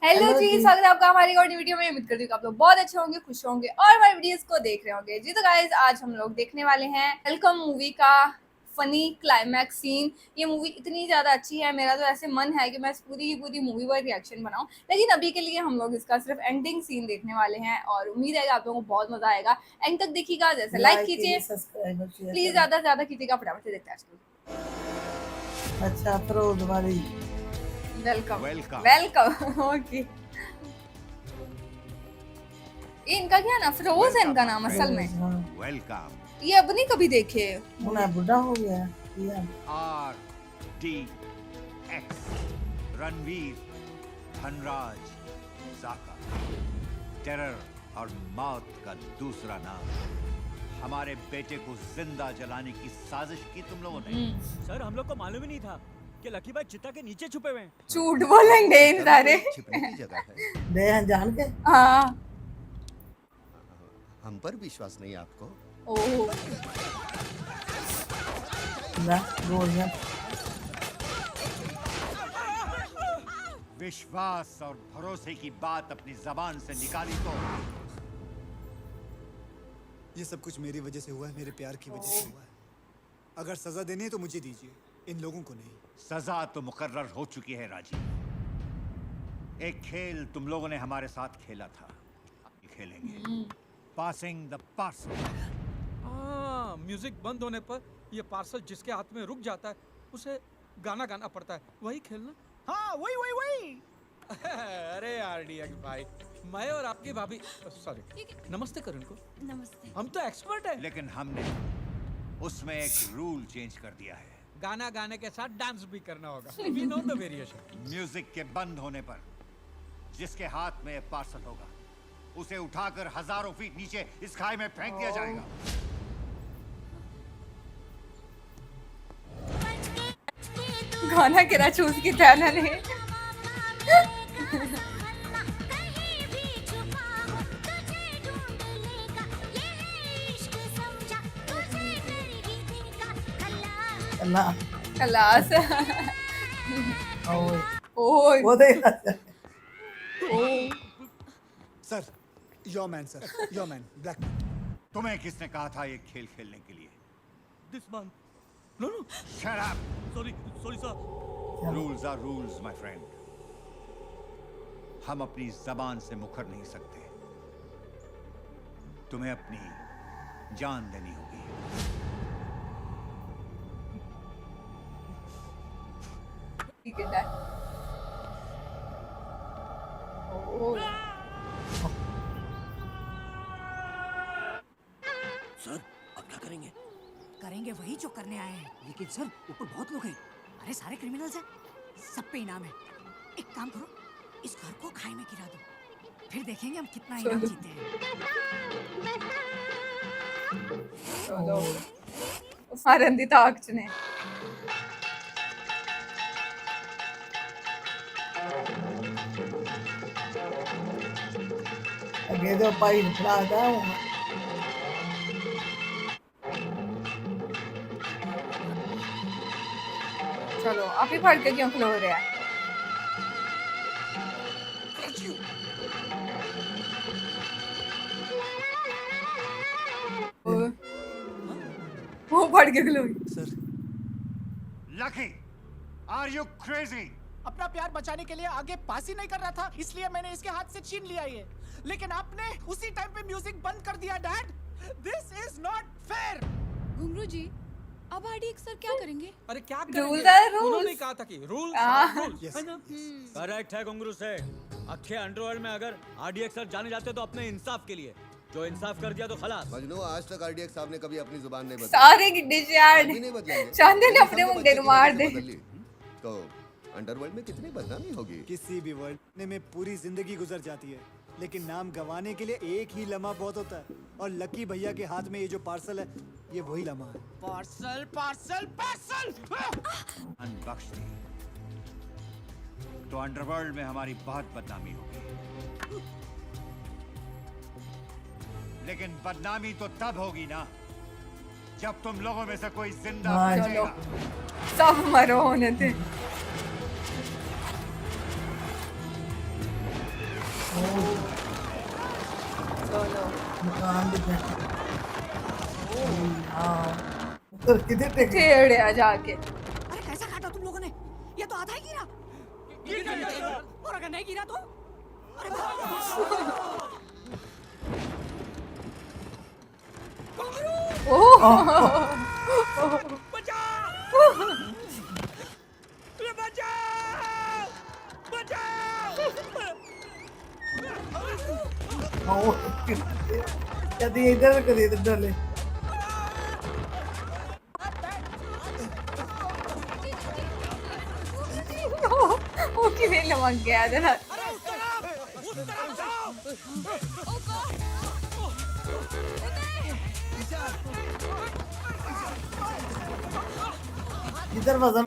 Hello जी, स्वागत है आपका हमारी और वीडियो में। उम्मीद करती हूँ कि आप लोग बहुत अच्छे होंगे, खुश होंगे और हमारी वीडियोस को देख रहे होंगे। जी तो गाइस, आज हम लोग देखने वाले हैं वेलकम मूवी का फनी क्लाइमैक्स सीन। ये मूवी इतनी ज़्यादा अच्छी है, मेरा तो ऐसे मन है कि मैं इस पूरी की पूरी मूवी पर रिएक्शन बनाऊं, लेकिन अभी के लिए हम लोग इसका सिर्फ एंडिंग सीन देखने वाले हैं और उम्मीद है कि आप लोगों को बहुत मजा आएगा। एंड तक देखिएगा, जैसे लाइक कीजिए, प्लीज ज़्यादा से ज़्यादा कीजिएगा। फटाफट से देखते हैं। अच्छा, फरोज वाली वेलकम वेलकम ओके। ये इनका क्या ना, फिरोज है इनका नाम असल में। वेलकम। ये अब नहीं कभी देखे। उन्हें बुढ़ा हो गया ये। RDX रणवीर धनराज जाका। टेरर और मौत का दूसरा नाम। हमारे बेटे को जिंदा जलाने की साजिश की तुम लोगों ने। सर, हम लोग को मालूम ही नहीं था कि लकी भाई चिता के नीचे छुपे हुए हैं। झूठ बोलेंगे इन सारे। छिपने की जगह है। दे जान के। हाँ। हम पर विश्वास नहीं आपको? ओह। ना गोलियां। विश्वास और भरोसे की बात अपनी जबान से निकाली तो। ये सब कुछ मेरी वजह से हुआ है, मेरे प्यार की वजह से हुआ है। अगर सजा देनी है तो मुझे दीजिए, इन लोगों को नहीं। सजा तो मुकर्रर हो चुकी है राजीव। एक खेल तुम लोगों ने हमारे साथ खेला था, खेलेंगे। Passing the parcel. म्यूजिक बंद होने पर ये पार्सल जिसके हाथ में रुक जाता है उसे गाना गाना पड़ता है, वही खेलना। हाँ, वही अरे RDX भाई, मैं और आपकी भाभी, सॉरी, नमस्ते कर उनको। नमस्ते। हम तो एक्सपर्ट हैं। लेकिन हमने उसमें एक रूल चेंज कर दिया है। गाना गाने के साथ डांस भी करना होगा। We know the variation। Music के बंद होने पर जिसके हाथ में पार्सल होगा उसे उठाकर हजारों फीट नीचे इस खाई में फेंक दिया जाएगा। गाना गिरा चूज की था ने। अल्लाह खलास। ओए ओए। वो दे। Sir, your man sir, your man, black man. तुम्हें किसने कहा था ये खेल खेलने के लिए? This man। No, Shut up! sorry sir। Rules are rules, my friend. हम अपनी जबान से मुकर नहीं सकते। तुम्हें अपनी जान देनी होगी। ठीक है। ओह। सर, अब क्या करेंगे? करेंगे वही जो करने आए हैं, लेकिन सर ऊपर बहुत लोग हैं। अरे सारे क्रिमिनल्स हैं, सब पे इनाम है। एक काम करो, इस घर को खाई में गिरा दो, फिर देखेंगे हम कितना इनाम जीते हैं। चलो सारंदी ताकच ने। अगे तो पाई निकला था। चलो आप ही फट के क्यों खलो रहे हैं? वो फट के खलो। Sir, Lucky, are you crazy? अपना प्यार बचाने के लिए आगे पास ही नहीं कर रहा था, इसलिए मैंने इसके हाथ से छीन लिया ये। लेकिन आपने उसी टाइम पे म्यूजिक बंद कर दिया dad. This is not fair. घुंगरू जी, अब RDX सर क्या करेंगे? अरे क्या Rules करेंगे? are rules। उन्होंने कहा था कि रूल Yes. है ना? करेक्ट है घुंगरू से। अखे अंडरवर्ल्ड में अगर RDX सर जाने जाते तो अपने इंसाफ के लिए, जो इंसाफ कर दिया तो खलास। मजनू, आज तक RDX साहब ने कभी अपनी जुबान नहीं बदली। सारे डिश यार अभी नहीं बदलेंगे। चांदे ने अपने मुंह दे मार दे। तो अंडरवर्ल्ड में कितनी बदनामी होगी। किसी भी वर्ल्ड में पूरी जिंदगी गुजर जाती है, लेकिन नाम गंवाने के लिए एक ही लम्हा बहुत होता है। और लकी भैया के हाथ में ये जो पार्सल है, ये वही लम्हा है। Parcel parcel parcel. बख्श दी तो अंडरवर्ल्ड में हमारी बहुत बदनामी होगी। लेकिन बदनामी तो तब होगी ना जब तुम लोगों में से कोई जिंदा बचेगा। सब मरो होने थे। मकान दिख रहा है। हाँ उधर किधर टेक टेढ़िया जाके। अरे कैसा काटा तुम लोगों ने? ये तो आधा ही गिरा। और अगर नहीं गिरा तो? अरे कभी इधर कभी इधर डाले। वो किਵੇਂ लमक गया इधर। इधर वजन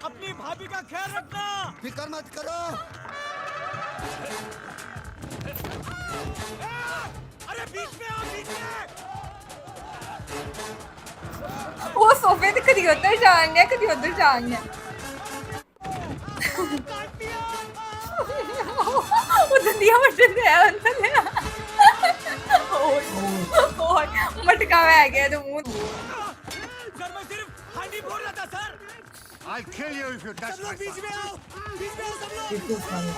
अपनी भाभी का ख्याल रखना। फिक्र मत करो। अरे बीच में आओ, बीच में। वो सोफे ते कदी उधर जाएंगे कदी उधर जाएंगे। वो दंदिया मटन है अंदर ले। ओए मटका में गया तो मुंह। सर मैं सिर्फ हांडी फोड़ रहा था sir. I'll kill you if you touch सब my लोग बीच में son. आओ, बीच में आओ सब लोग। कितने सारे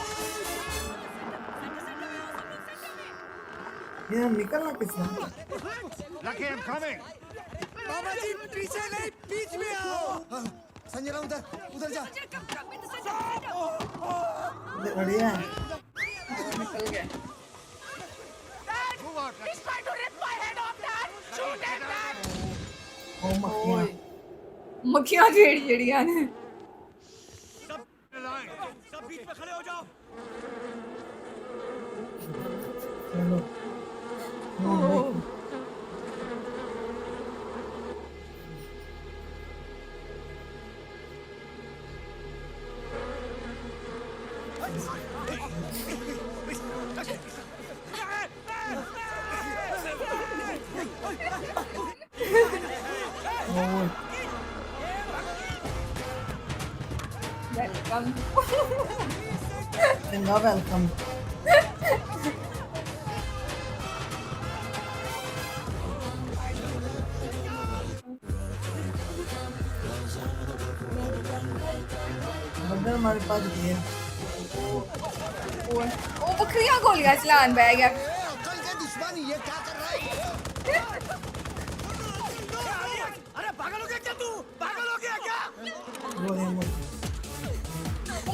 ये निकलना किसने? Lucky, I'm coming. बाबा जी पीछे नहीं, बीच में आओ। हाँ, संजय राव उधर उधर जा। बढ़िया है। निकल गया। Move out. ओ मक्खियाँ। मक्खियां जेड़ियां ने। सब बीच में खड़े हो जाओ। चलो वेलकम। चंगा वेलकम। बंदर हमारे पास ये वो बकरियां गोलियां चलान बह गया। अक्ल के दुश्मन ये क्या कर रहा है? अरे पागल हो गया क्या तू? पागल हो गया क्या? गोलियां मार।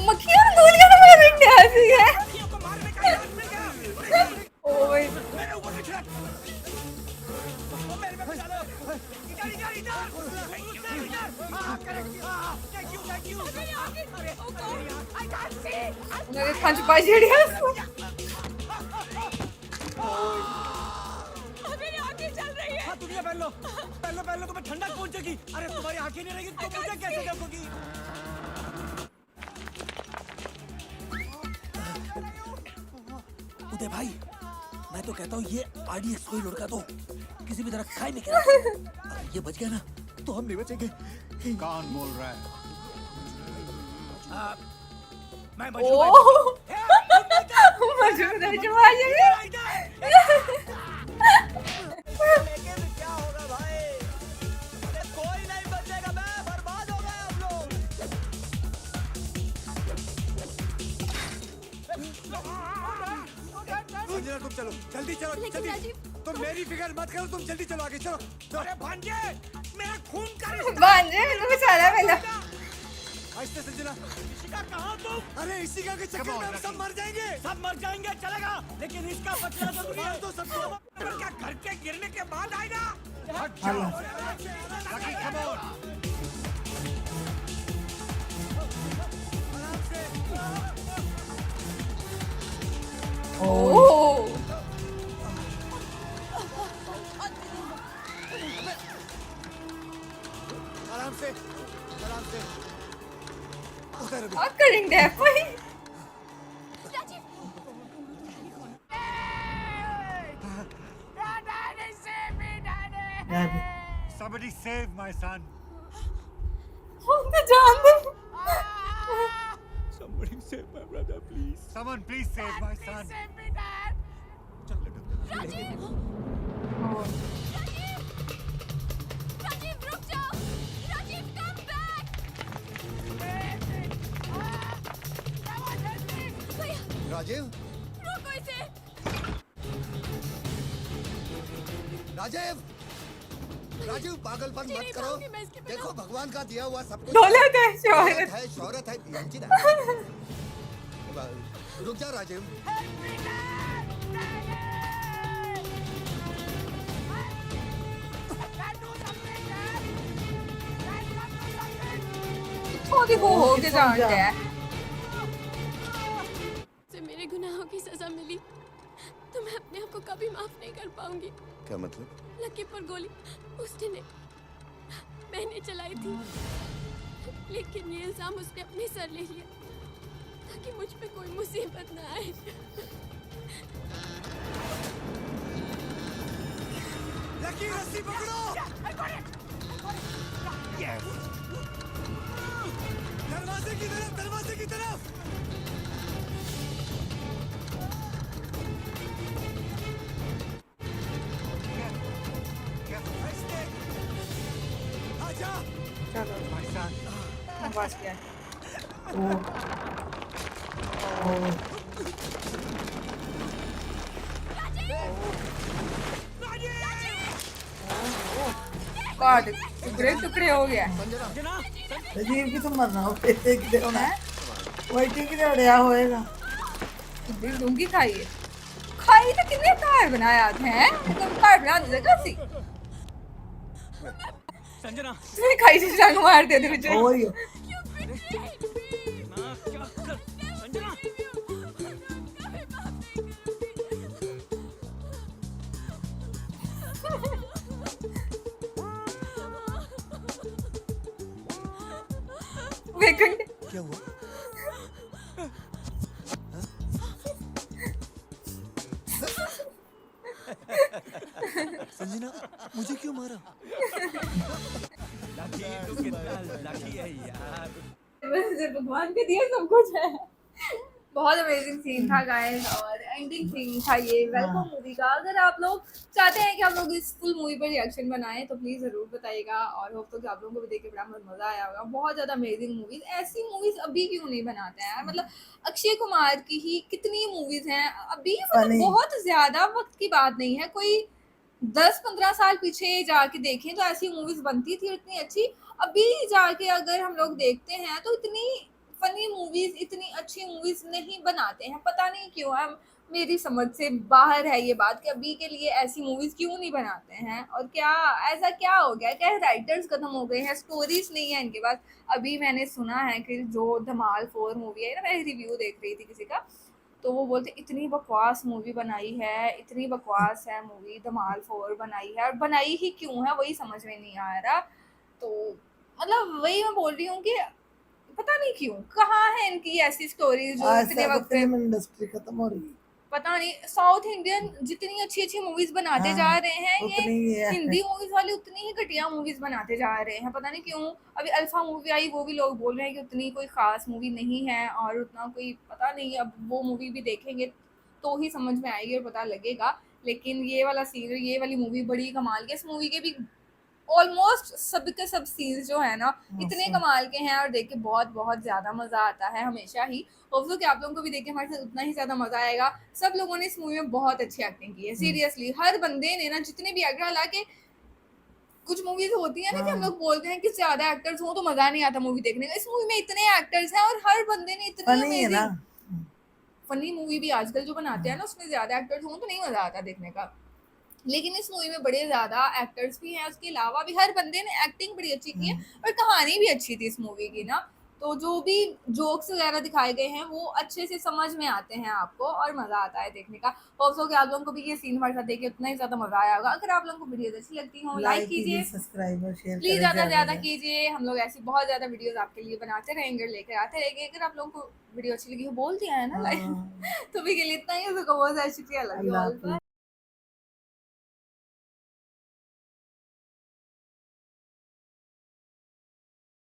मक्खियां गोलियां तो मेरे इंडिया से है। को मारने का इरादा नहीं क्या? ओए मेरे ऊपर से छुट। वो मेरे पे चलो। इधर इधर इधर। इधर। हां करेक्ट। हां थैंक यू थैंक यू। अरे आई कांट सी। मेरे खंच पा जेड़ियां। मेरी आंखें चल रही है। हां दुनिया पहन लो तुम्हें ठंडक पहुंचेगी। अरे तुम्हारी आंखें नहीं रहेगी तो मुझे कैसे देखोगी? उदय भाई मैं तो कहता हूँ ये आरडीएक्स को ही लुढ़का दो, किसी भी तरह खाई में गिरा दो। अगर ये बच गया ना तो हम नहीं बचेंगे। कौन बोल रहा है? मैं ओ मजबूर है जमा ये। क्या होगा भाई? अरे कोई नहीं बचेगा, मैं बर्बाद हो गए आप लोग। संजय तुम चलो जल्दी चलो जल्दी। तुम मेरी फिक्र मत करो, तुम जल्दी चलो आगे चलो। अरे भांजे मेरा खून का बांझे मेरे को चला पहले। आहिस्ते संजना। शिकार कहाँ तुम? अरे इसी का के चक्कर में हम सब मर जाएंगे। सब मर जाएंगे चलेगा, लेकिन इसका बचना जरूरी है। तो सबको क्या घर के गिरने के बाद आएगा? हट जाओ। Lucky, come on. ओ आराम से आराम से। और करेंगे भाई। Daddy Somebody save my son. हम तो जान दे। Somebody save my brother, please. Someone please save my son. Rajiv रुक जाओ, राजीव कम बैक। भैया राजीव रोको इसे। राजीव राजीव पागलपन मुझे मत नहीं करो। मानूंगी मैं इसके बिना। देखो भगवान का दिया हुआ सब कुछ दौलत है, शोहरत है, शोहरत है, यांची ना। रुक जा राजीव। छोटी को हो के जानते हैं। से मेरे गुनाहों की सजा मिली तो मैं अपने आप को कभी माफ नहीं कर पाऊंगी। क्या मतलब? लकी पर गोली उसने नहीं, मैंने चलाई थी, लेकिन ये इल्जाम उसने अपने सर ले लिया ताकि मुझ पे कोई मुसीबत ना आए। लकी रस्सी पकड़ो। दरवाजे की तरफ, दरवाजे की तरफ। आजा। चलो My son. बस क्या। काट टुकड़े टुकड़े हो गया। राजीव की तो मरना हो पेटे की होना है वाइटी की अड़िया होएगा दिल दूंगी खाइए। खाई तो कितने कार बनाया हैं? तुम कार बना दे कैसी? संजना तुम्हें खाई से जान मार दे मुझे। ओयो संजना वेकंड क्या हुआ? संजना मुझे क्यों मारा? भगवान के दिया सब कुछ है। बहुत अमेजिंग सीन था गाइस और एंडिंग सीन था ये वेलकम मूवी का। अगर आप लोग चाहते हैं कि आप लोग इस फुल मूवी पर रिएक्शन बनाएं तो प्लीज़ ज़रूर बताइएगा और होप तो कि आप लोगों को भी देख के बड़ा मज़ा आया होगा। बहुत ज़्यादा अमेजिंग मूवीज़, ऐसी मूवीज़ अभी क्यों नहीं बनाते हैं? मतलब अक्षय कुमार की ही कितनी मूवीज़ हैं अभी, मतलब Funny. बहुत ज़्यादा वक्त की बात नहीं है। कोई 10-15 साल पीछे जाके देखें तो ऐसी मूवीज़ बनती थी इतनी अच्छी। अभी जाके अगर हम लोग देखते हैं तो इतनी फनी मूवीज, इतनी अच्छी मूवीज नहीं बनाते हैं। पता नहीं क्यों है, मेरी समझ से बाहर है ये बात कि अभी के लिए ऐसी मूवीज क्यों नहीं बनाते हैं। और क्या ऐसा क्या हो गया, क्या राइटर्स खत्म हो गए हैं, स्टोरीज नहीं है इनके पास। अभी मैंने सुना है कि जो धमाल 4 मूवी है ना, मैं रिव्यू देख रही थी किसी का, तो वो बोलते इतनी बकवास मूवी बनाई है, इतनी बकवास है मूवी धमाल 4 बनाई है। और बनाई ही क्यों है वही समझ में नहीं आ रहा। तो मतलब वही मैं बोल रही हूँ कि पता नहीं क्यों, कहाँ है इनकी ऐसी स्टोरीज जो इतने वक्त पे, इंडस्ट्री खत्म हो रही है पता नहीं। साउथ इंडियन जितनी अच्छी अच्छी मूवीज बनाते हाँ, जा रहे हैं, उतनी ही ये है। हिंदी मूवीज वाले उतनी ही घटिया मूवीज बनाते जा रहे हैं। पता नहीं क्यों। अभी अल्फा मूवी आई, वो भी लोग बोल रहे हैं कि उतनी कोई खास मूवी नहीं है और उतना कोई पता नहीं। अब वो मूवी भी देखेंगे तो ही समझ में आएगी और पता लगेगा। लेकिन ये वाला सीन, ये वाली मूवी बड़ी कमाल की। इस मूवी के भी ऑलमोस्ट सब के सब सीन्स जो है ना इतने कमाल के हैं और देख के बहुत बहुत ज़्यादा मज़ा आता है हमेशा ही। होप्स कि आप लोगों को भी देख के हमारे साथ उतना ही ज़्यादा मज़ा आएगा। सब लोगों ने इस मूवी में बहुत अच्छी एक्टिंग की है, सीरियसली हर बंदे ने ना, जितने भी एक्टर, हालांकि कुछ मूवीज होती है ना कि हम लोग बोलते हैं कि ज़्यादा एक्टर्स हो तो मज़ा नहीं आता मूवी देखने का। इस मूवी में इतने एक्टर्स हैं और हर बंदे ने इतनी फनी है ना। फनी मूवी भी आजकल जो बनाते हैं ना उसमें ज़्यादा एक्टर्स हों तो नहीं मज़ा आता देखने का। लेकिन इस मूवी में बड़े ज़्यादा एक्टर्स भी हैं, उसके अलावा भी हर बंदे ने एक्टिंग बड़ी अच्छी की है और कहानी भी अच्छी थी इस मूवी की ना। तो जो भी जोक्स वगैरह दिखाए गए हैं वो अच्छे से समझ में आते हैं आपको और मज़ा आता है देखने का। होप सो कि आप लोगों को भी ये सीन हमारे साथ देख के उतना ही ज़्यादा मज़ा आया होगा। अगर आप लोगों को वीडियोस अच्छी लगती हो लाइक कीजिए, सब्सक्राइब और शेयर प्लीज़ ज़्यादा से ज़्यादा कीजिए। हम लोग ऐसी बहुत ज़्यादा वीडियोस आपके लिए बनाते रहेंगे, लेकर आते रहेंगे। अगर आप लोगों को वीडियो अच्छी लगी हो बोल दिया है ना लाइक तो भी के लिए इतना ही, उसको बहुत ज़्यादा शुक्रिया। Love you all.